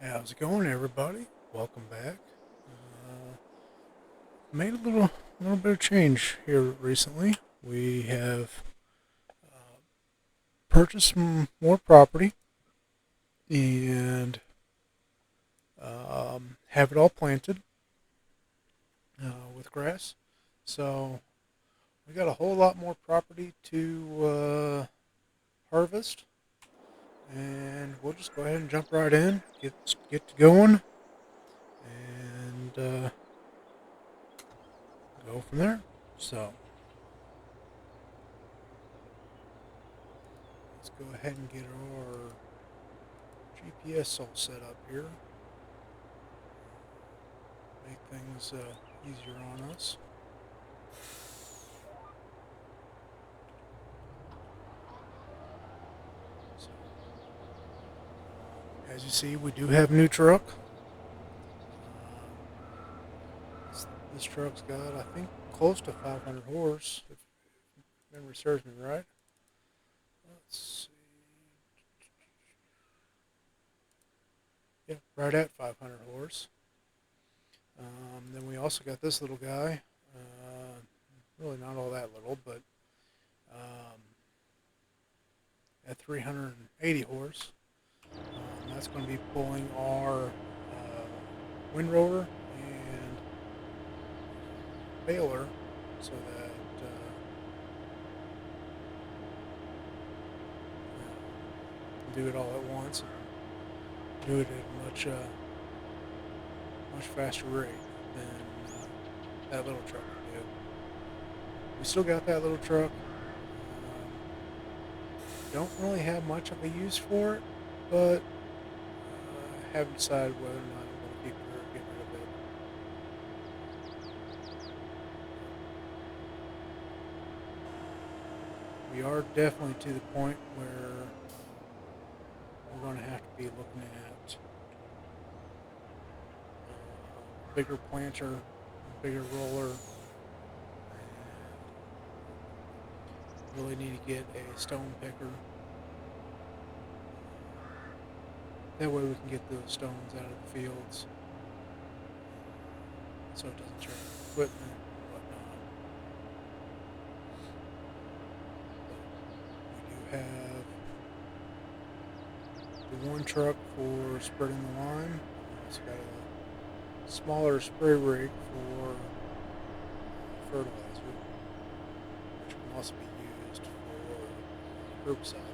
How's it going, everybody? Welcome back. Made a little bit of change here recently. We have purchased some more property and have it all planted with grass. So we got a whole lot more property to harvest, and we'll just go ahead and jump right in, get to going, and go from there. So let's go ahead and get our GPS all set up here. Make things easier on us. So, as you see, we do have a new truck. This truck's got, I think, close to 500 horse, if memory serves me right. Let's see. Yeah, right at 500 horse. Then we also got this little guy. Really not all that little, but at 380 horse. That's going to be pulling our wind rower and baler so that do it all at once and do it at a much faster rate than that little truck did. We still got that little truck. Don't really have much of a use for it, but haven't decided whether or not I'm going to keep it or get rid of it. We are definitely to the point where we're going to have to be looking at bigger planter, bigger roller, and really need to get a stone picker. That way we can get those stones out of the fields so it doesn't turn equipment and whatnot. But we do have the one truck for spreading the lime. It's got a smaller spray rig for fertilizer, which can also be used for herbicide.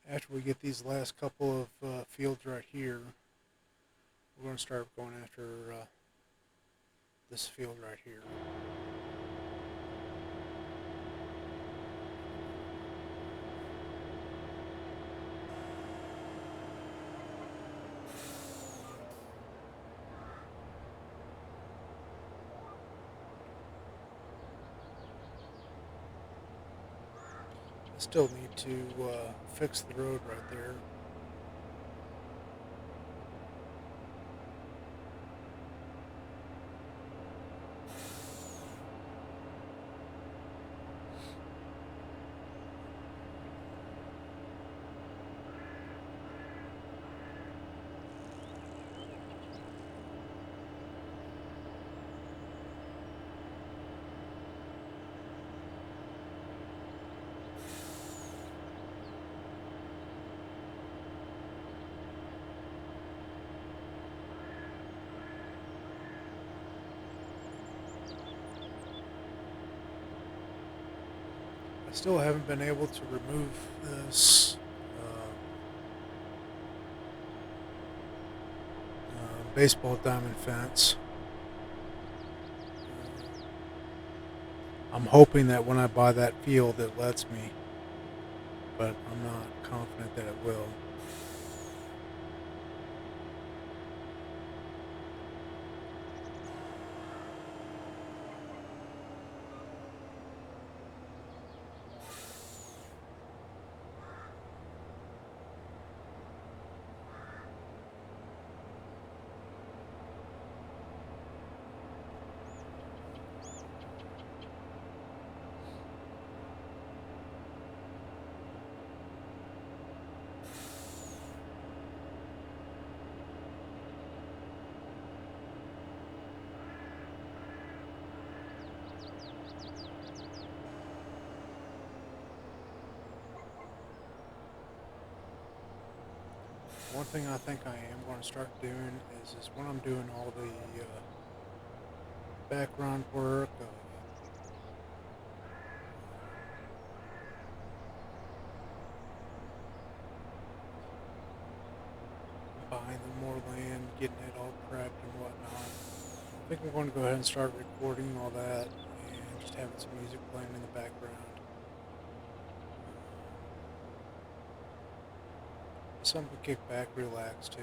After we get these last couple of fields right here, we're going to start going after this field right here. I still need to fix the road right there. I still haven't been able to remove this baseball diamond fence. I'm hoping that when I buy that field it lets me, but I'm not confident that it will. One thing I think I am going to start doing is when I'm doing all the background work of buying the more land, getting it all prepped and whatnot. I think I'm going to go ahead and start recording all that and just having some music playing in the background. Something to kick back, relax to.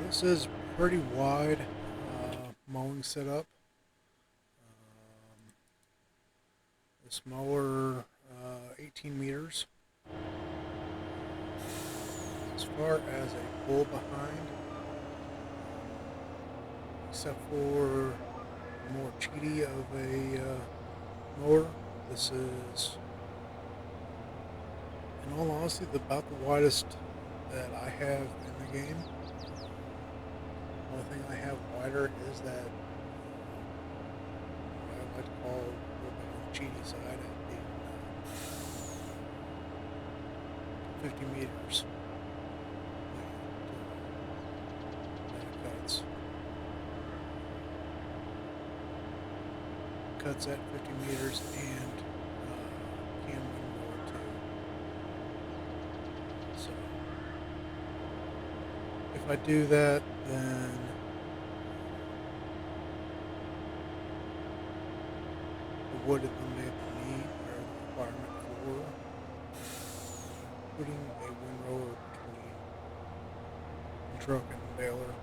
This is pretty wide mowing setup. This mower, 18 meters. As far as a pull behind, except for more cheaty of a mower, this is, in all honesty, about the widest that I have in the game. The only thing I have wider is that what I like to call a little bit on the cheaty side at being 50 meters. That it cuts at 50 meters and can win more too. So if I do that, then it would eliminate the need or the requirement for putting a windrower between the truck and the baler,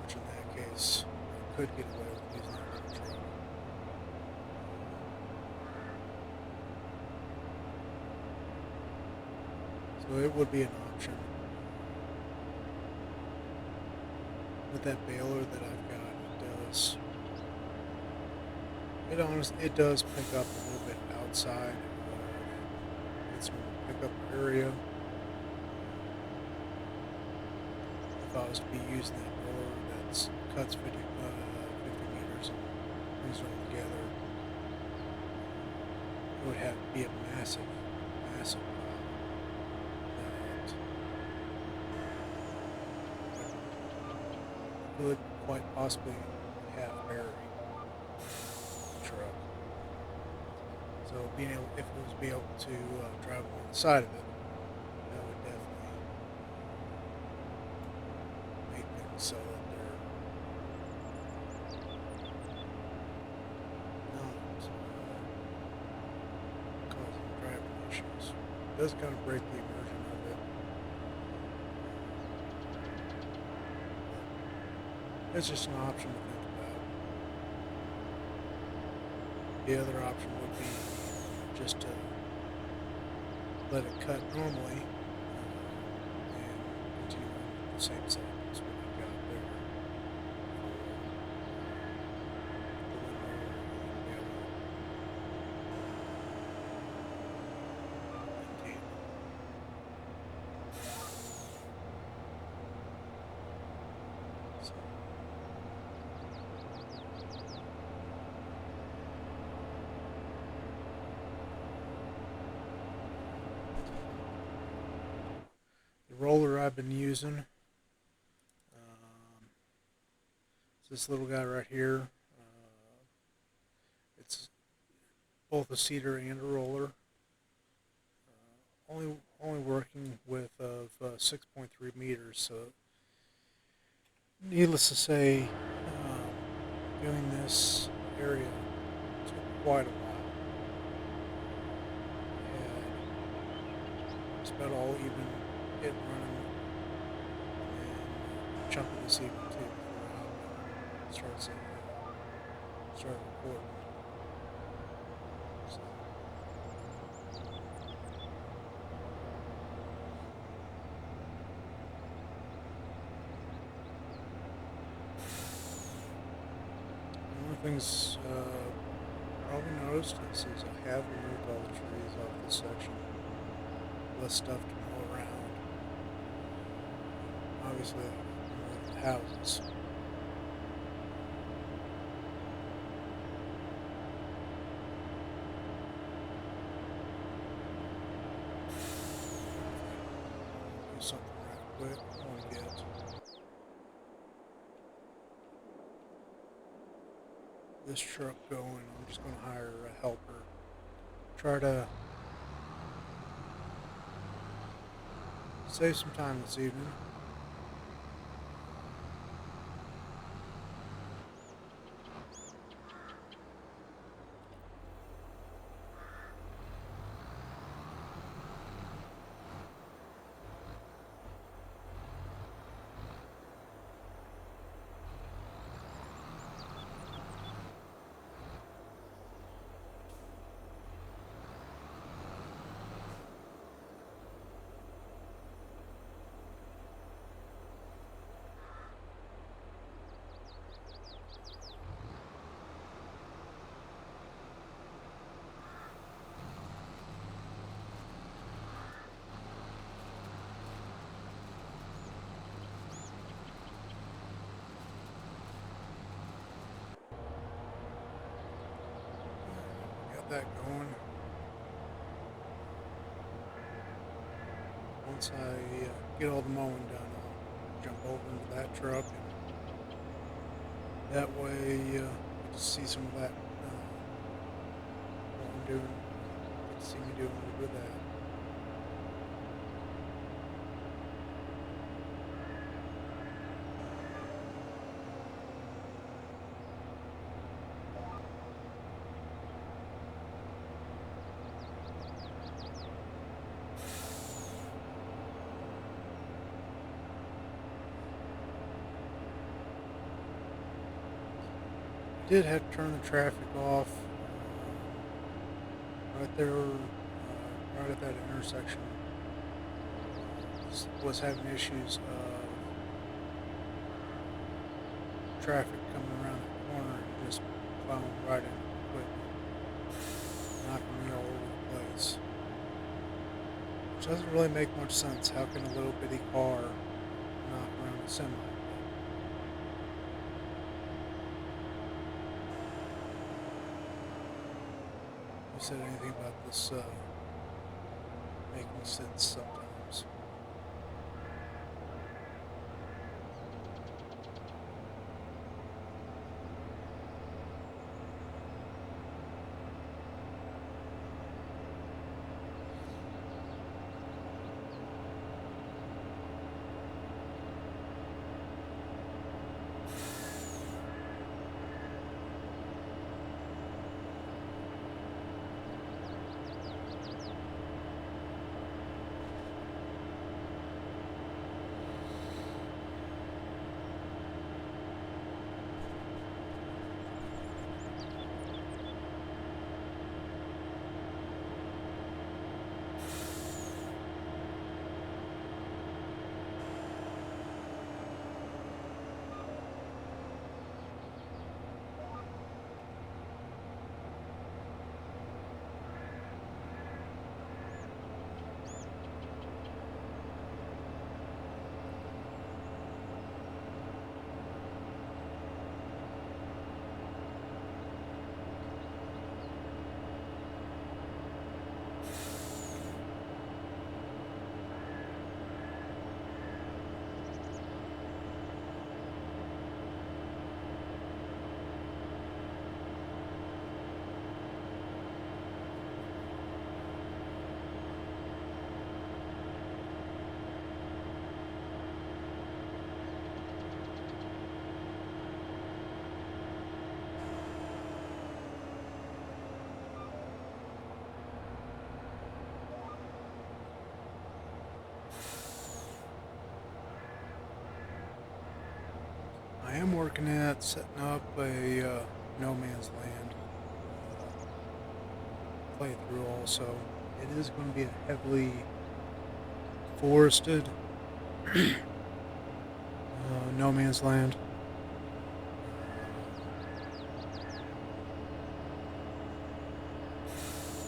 which in that case I could get away with using that for the truck. So it would be an option. With that baler that I've got, it does pick up a little bit outside of its pickup area. If I was to be using that roller that cuts 50 meters and brings it all together, it would have to be a massive pile that could quite possibly have bury the truck. So being able, if it was be able to drive along the side of it, that would definitely make things so that they're not causing driving issues. It does kind of break the immersion of it. It's just an option to think about. The other option would be just to let it cut normally and continue on the same cycles what we've got there for the windrower and the baler in tandem. So, the roller I've been using is this little guy right here. It's both a seeder and a roller. Only working with 6.3 meters. So, needless to say, doing this area took quite a while. I had about all even get running and chunk of this evening too before I hop on and start recording. So, one of the things probably noticed is I have removed all the trees off this section. Less stuff to mow around. Obviously, I've removed the houses. Do something right quick. I want to get this truck going. I'm just going to hire a helper. Try to save some time this evening. Got that going. Once I get all the mowing done, I'll jump over into that truck, and that way you can see some of that what I'm doing. You can see me doing a little bit of that. Did have to turn the traffic off right there, right at that intersection. Was having issues of traffic coming around the corner and just plowing right into the equipment, knocking me all over the place. Which doesn't really make much sense. How can a little bitty car knock around a semi? You said anything about this making sense sometimes? I am working at setting up a no man's land playthrough also. It is going to be a heavily forested no man's land.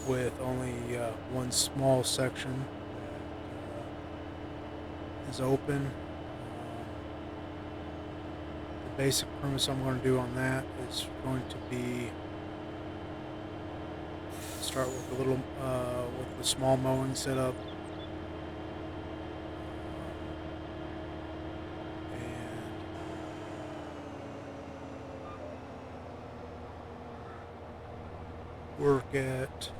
With only one small section that is open. The basic premise I'm going to do on that is going to be start with a little with the small mowing setup, and work at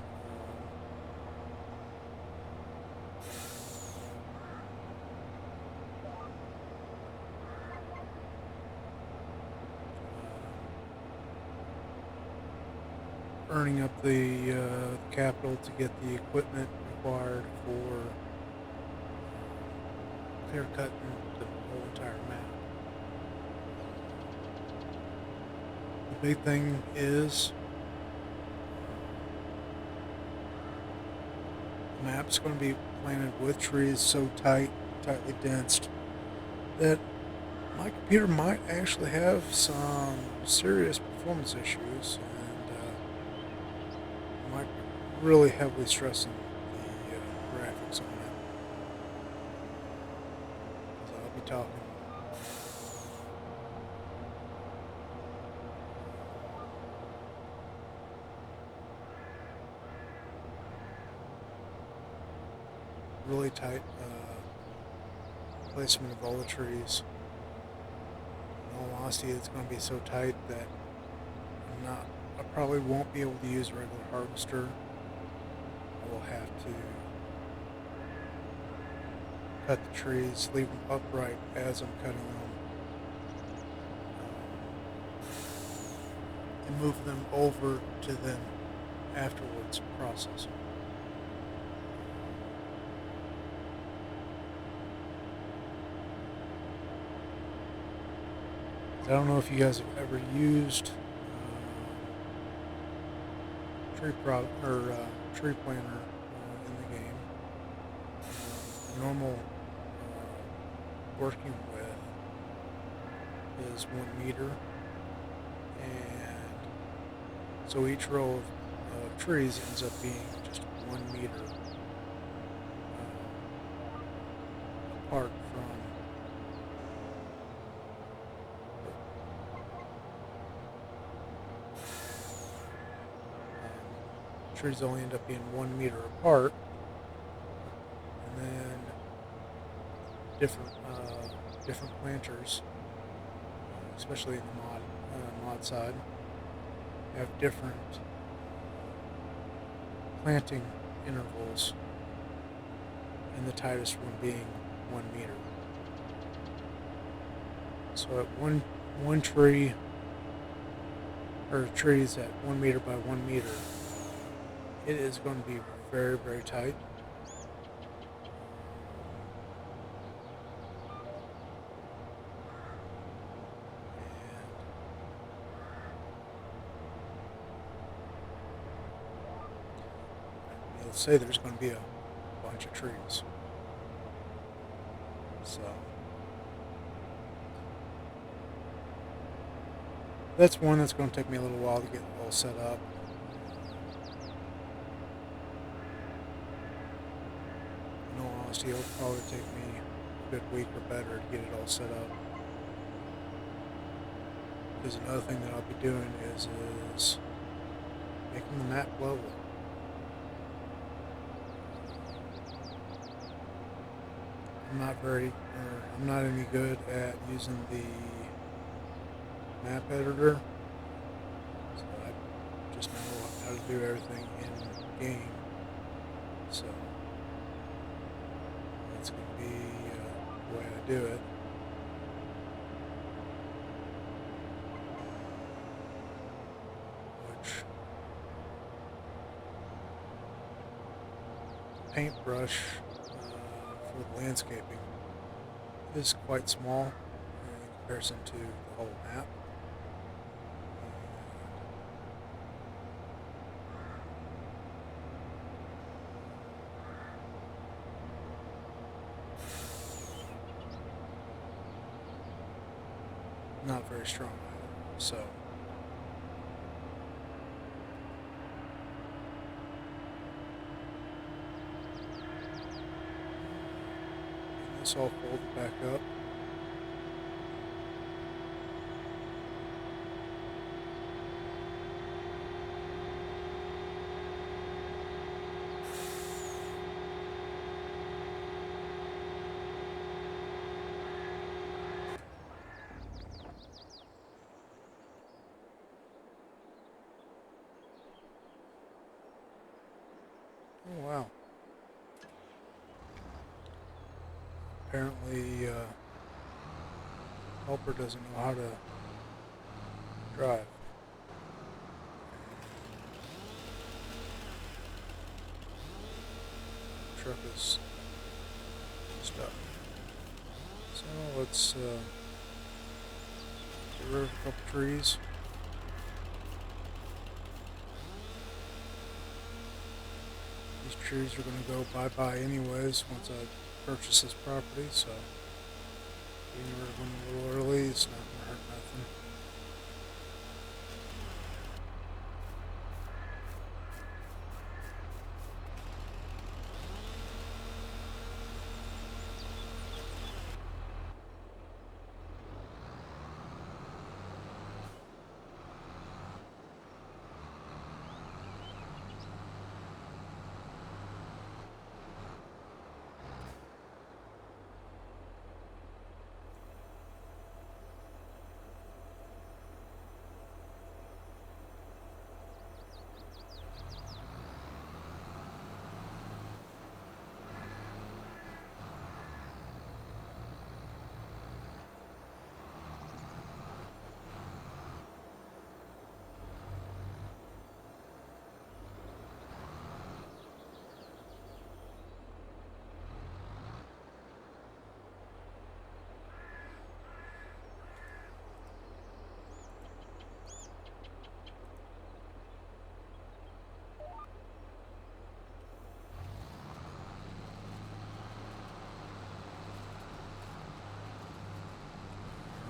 earning up the capital to get the equipment required for clear cutting the whole entire map. The big thing is the map's going to be planted with trees so tightly densed, that my computer might actually have some serious performance issues, and might be really heavily stressing the graphics on it. So I'll be talking really tight placement of all the trees. In all honesty, it's going to be so tight that I probably won't be able to use a regular harvester. I will have to cut the trees, leave them upright as I'm cutting them, and move them over to then afterwards process them. I don't know if you guys have ever used tree planter in the game. Normal working width is 1 meter, and so each row of trees ends up being just 1 meter apart from trees only end up being 1 meter apart, and then different planters, especially in the mod side, have different planting intervals, and the tightest one being 1 meter. So at one tree, or trees at 1 meter by 1 meter, it is going to be very, very tight. And you'll say there's going to be a bunch of trees. So that's one that's going to take me a little while to get all set up. In all honesty, it'll probably take me a good week or better to get it all set up. Because another thing that I'll be doing is making the map level. I'm not any good at using the map editor, so I just know how to do everything in game. So that's going to be the way I do it. Which paintbrush for the landscaping is quite small, comparison to the whole map. Not very strong either, so this all folded back up. Oh wow. Apparently, helper doesn't know how to drive. Truck is stuck. So let's get rid of a couple trees. These trees are going to go bye-bye anyways once I purchase this property, so getting rid of them a little early is not going to hurt nothing.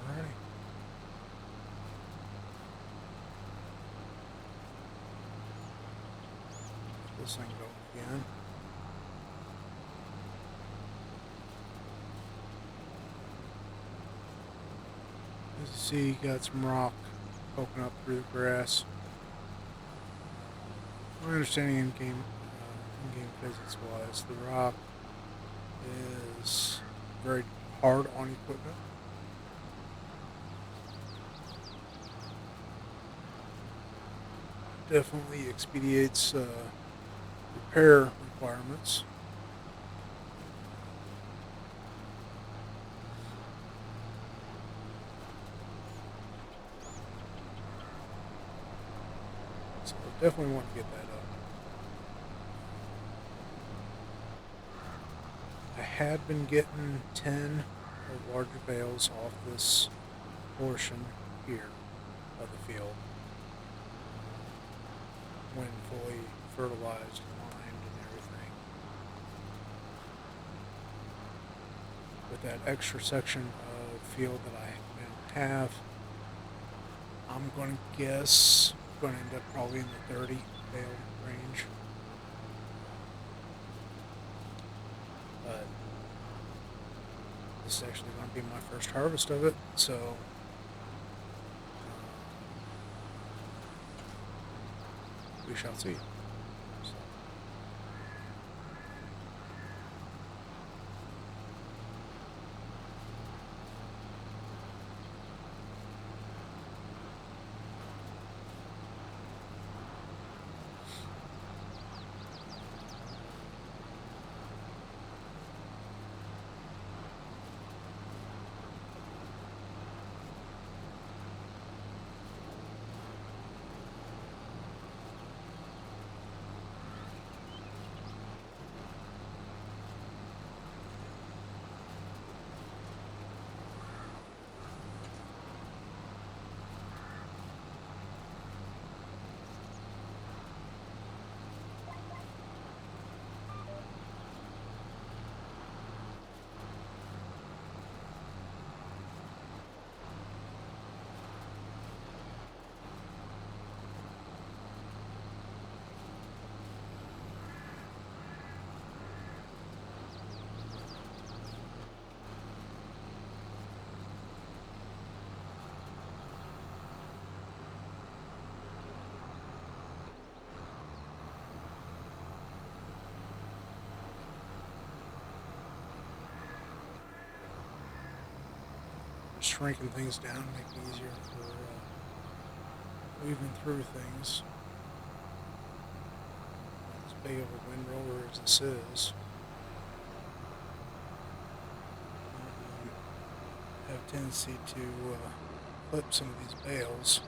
Alrighty. This thing going again. As you see, you got some rock poking up through the grass. My understanding in-game physics-wise, the rock is very hard on equipment. Definitely expedites repair requirements. So definitely want to get that up. I had been getting 10 of larger bales off this portion here of the field when fully fertilized and lined and everything. With that extra section of field that I now have, I'm going to guess going to end up probably in the 30 bale range. But this is actually going to be my first harvest of it, so we shall see. So. shrinking things down, make it easier for weaving through things. As big of a windrower as this is, have a tendency to clip some of these bales.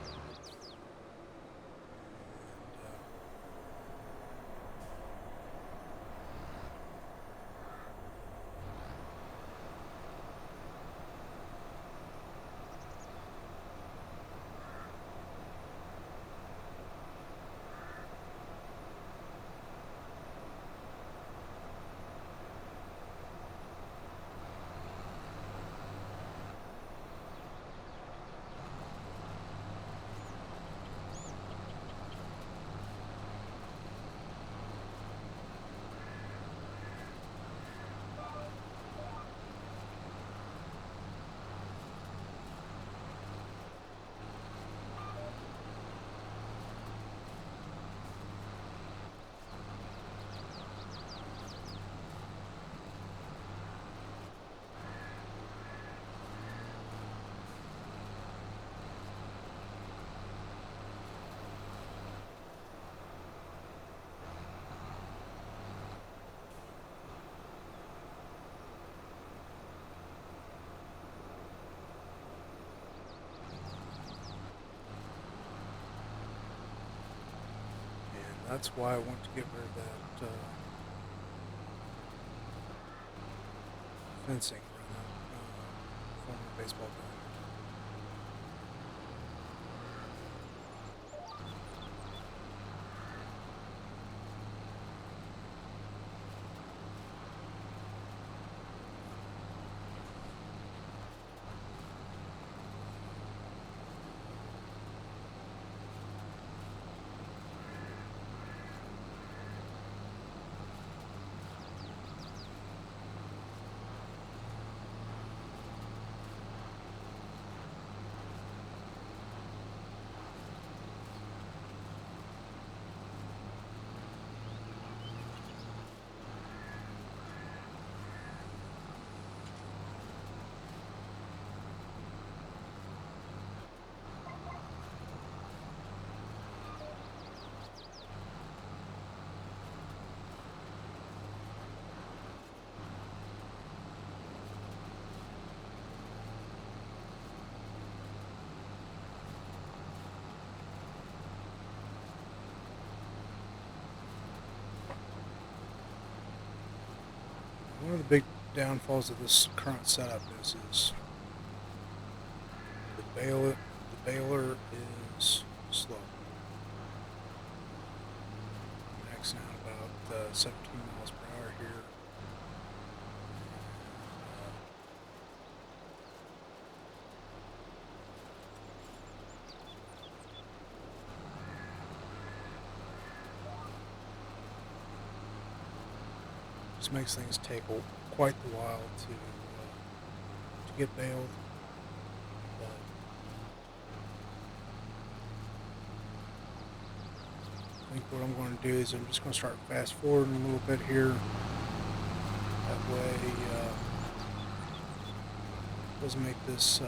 That's why I want to get rid of that fencing around that former baseball diamond. One of the big downfalls of this current setup is the baler is slow. I'm maxing out about 17 miles per hour here. Just makes things take quite a while to get baled. But I think what I'm going to do is I'm just going to start fast forwarding a little bit here. That way, doesn't make this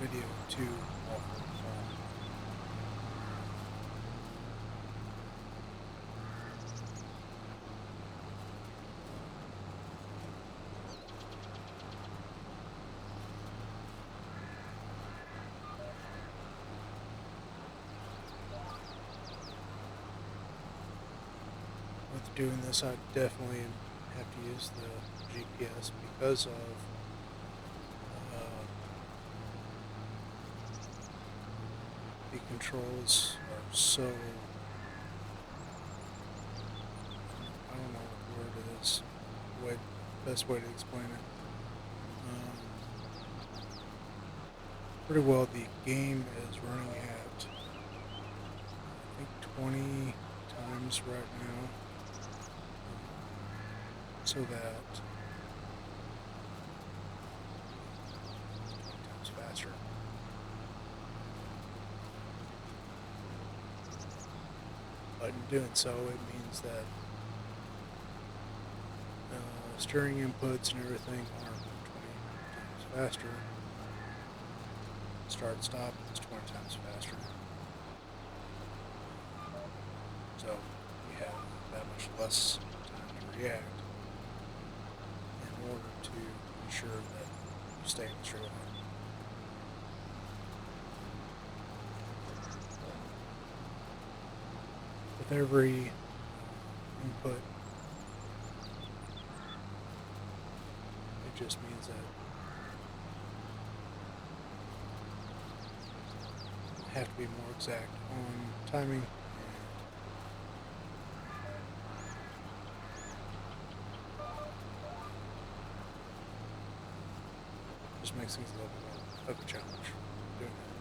video too awful. With doing this, I definitely have to use the GPS because of the controls are so, I don't know what the word is, best way to explain it. Pretty well the game is running at, I think, 20 times right now. So that 20 times faster. But in doing so, it means that steering inputs and everything are 20 times faster. start stop is 20 times faster. So you have that much less time to react in order to ensure that you stay in the straight line. With every input, it just means that you have to be more exact on timing. Just makes things a little bit more of a challenge doing that.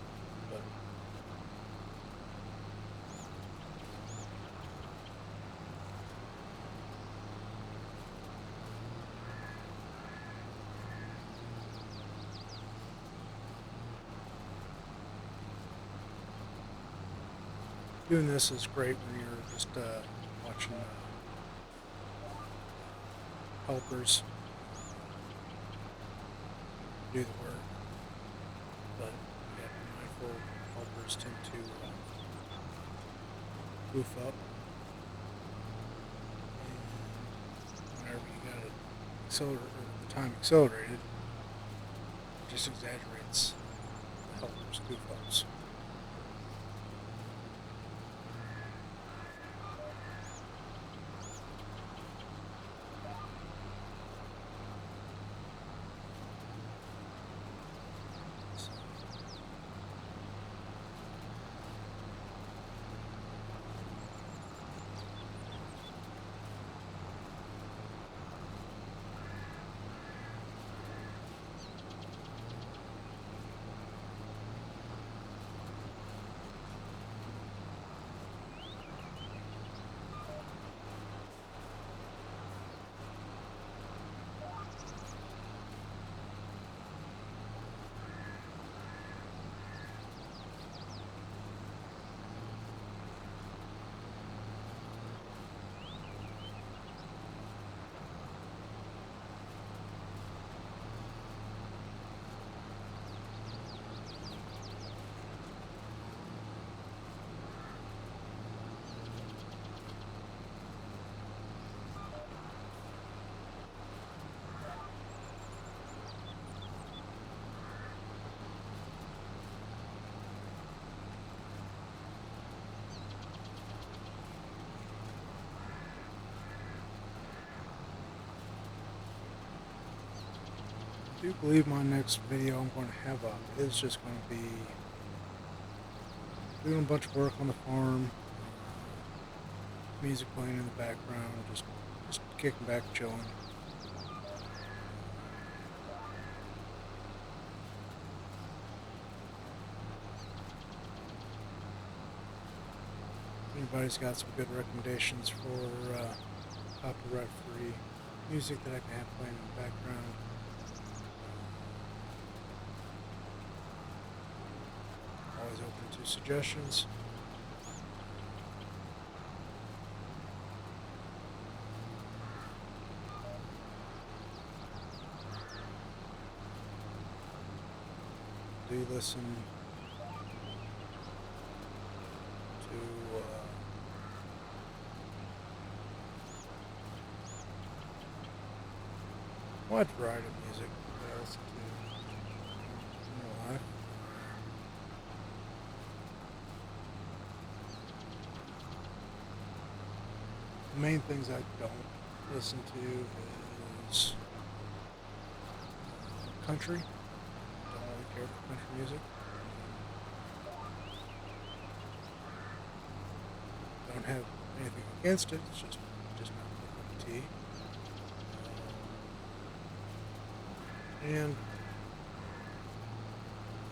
But doing this is great when you're just watching helpers do the work, but you have to be mindful helpers tend to goof up, and whenever you got it the time accelerated, it just exaggerates the helpers' goof ups. I do believe my next video I'm going to have up is just going to be doing a bunch of work on the farm, music playing in the background, just kicking back, chilling. If anybody's got some good recommendations for copyright-free music that I can have playing in the background, always open to suggestions. Do listen to a wide variety of music that I listen to in real life. The main things I don't listen to is country. Don't really care for country music. Don't have anything against it. It's just not my cup of tea. And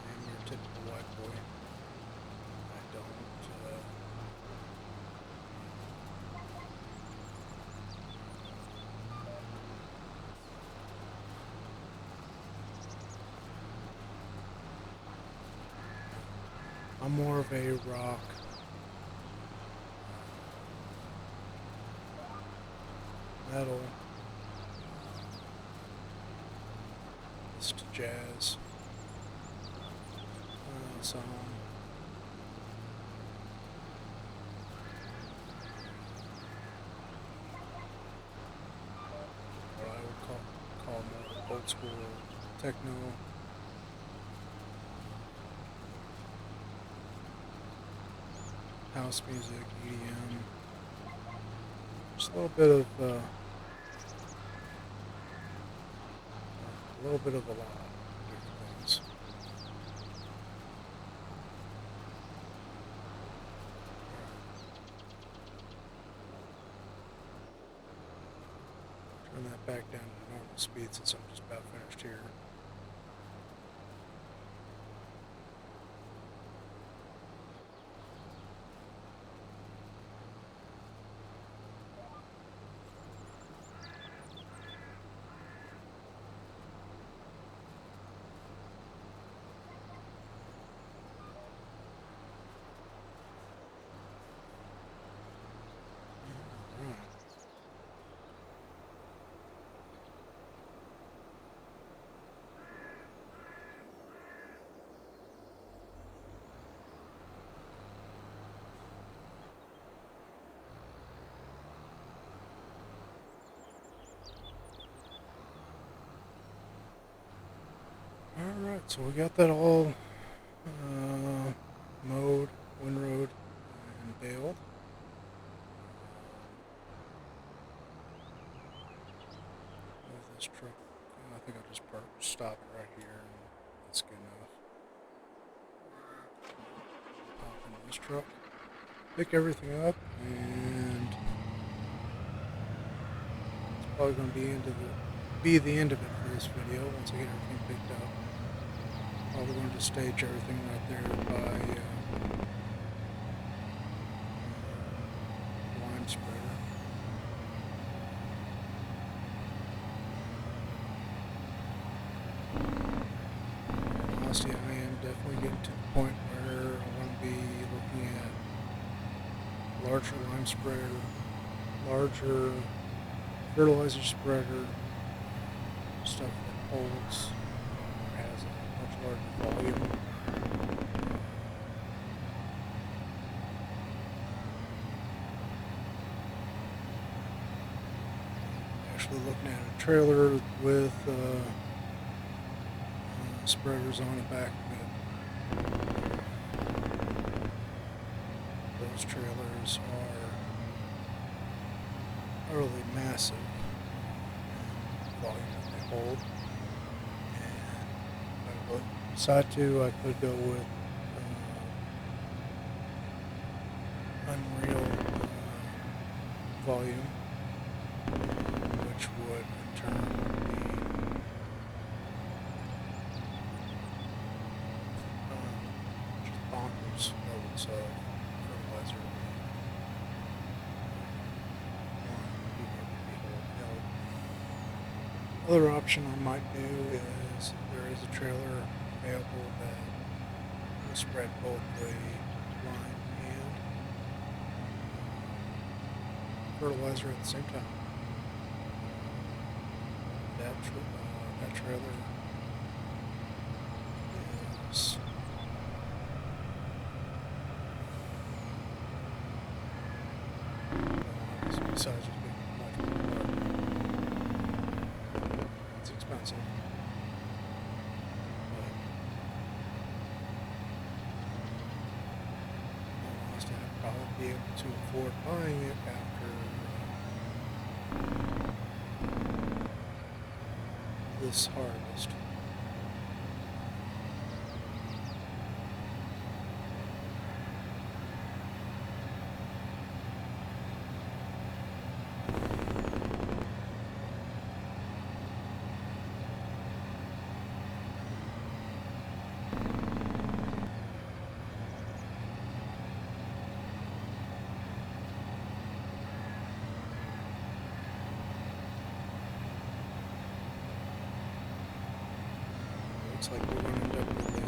I'm your typical white boy. I don't. I'm more of a rock, metal, listen to jazz, some what I would call more old school techno. House music, EDM, just a little bit of a lot of different things. Turn that back down to normal speed since I'm just about finished here. Alright, so we got that all mowed, windrowed, and baled. Move this truck. I think I'll just stop it right here, and that's good enough. Hop in this truck, pick everything up, and it's probably going to be the end of it for this video once I get everything picked up. Probably going to stage everything right there by lime spreader. Honestly, I am definitely getting to the point where I want to be looking at larger lime spreader, larger fertilizer spreader, stuff that holds, has a much larger volume. Actually looking at a trailer with spreaders on the back of it. Those trailers are really massive volume that they hold, and if I decide to, I could go with Unreal volume, which would in turn be just bonkers levels of fertilizer. Other option I might do is there is a trailer available that will spread both the lime and fertilizer at the same time. That trailer is besides just being much more, it's expensive. But I'd probably be able to afford buying it after this harvest. Looks like we're going to end up with a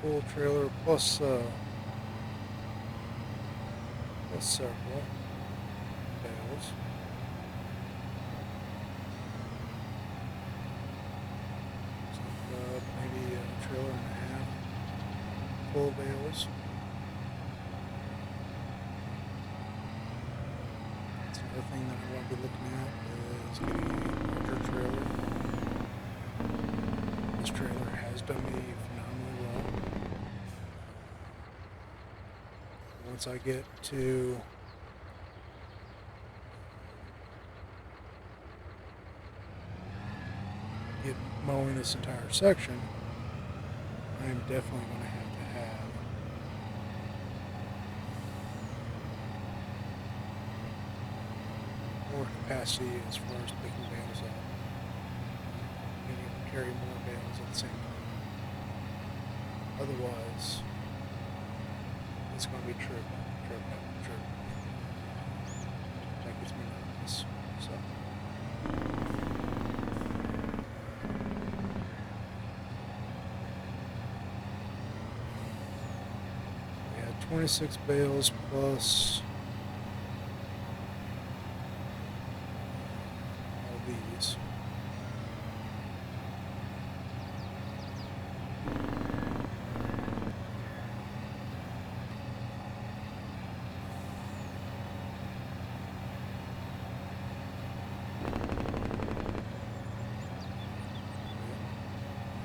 full trailer plus several bales. Looks like maybe a trailer and a half. full of bales. That's another thing that I want to be looking at is getting a larger trailer. This trailer has done me phenomenally well. Once I get to get mowing this entire section, I am definitely going to have more capacity as far as picking bales up, being able to carry more bales at the same time. Otherwise, it's going to be trip after trip after trip. That gets me nervous. So. We had 26 bales plus all these.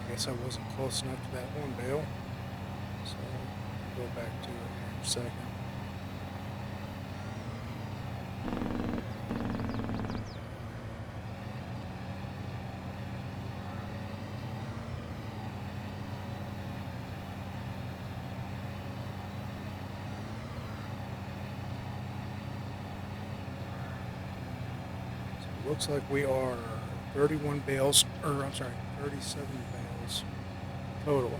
I guess I wasn't close enough to that one bale, so I'll go back to it here in a second. So it looks like we are 31 bales, or I'm sorry, 37 bales total. So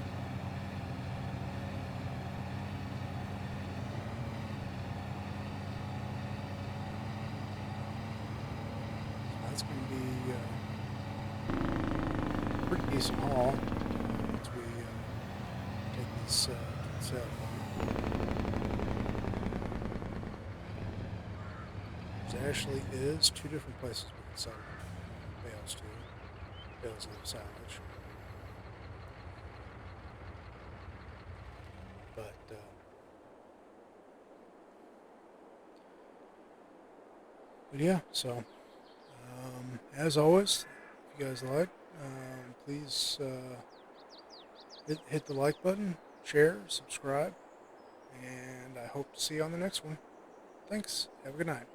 that's going to be a pretty decent haul once we take these to the sale point. There actually is two different places we can sell bales to. Bales of silage. But yeah, so as always, if you guys like, please hit the like button, share, subscribe, and I hope to see you on the next one. Thanks. Have a good night.